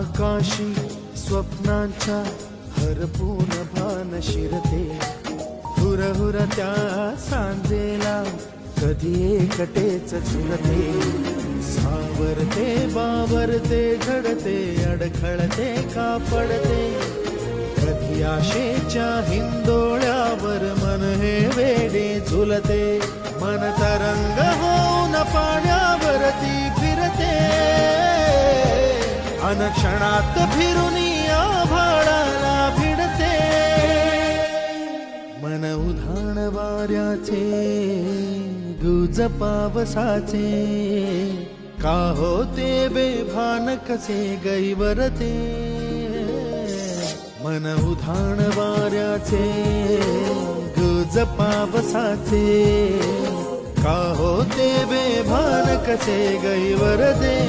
आकाशी स्वप्नांच्या हरपून भान शिरते, हुरहुर त्या सांजेला कधी एकटेच झुलते, सावरते बावरते घडते अडखळते का पडते, कधी आशेच्या हिंदोळ्यावर मन हे वेडे झुलते, मन तरंग होऊन पाण्यावरती फिरते, अनक्षणात फिरून आभाळाला भिडते, मन उधाण वाऱ्याचे गुज पावसाचे, का होते बेभान कसे गैवरते, मन उधाण वाऱ्याचे गुज पावसाचे, का होते बेभान कसे गैवरते.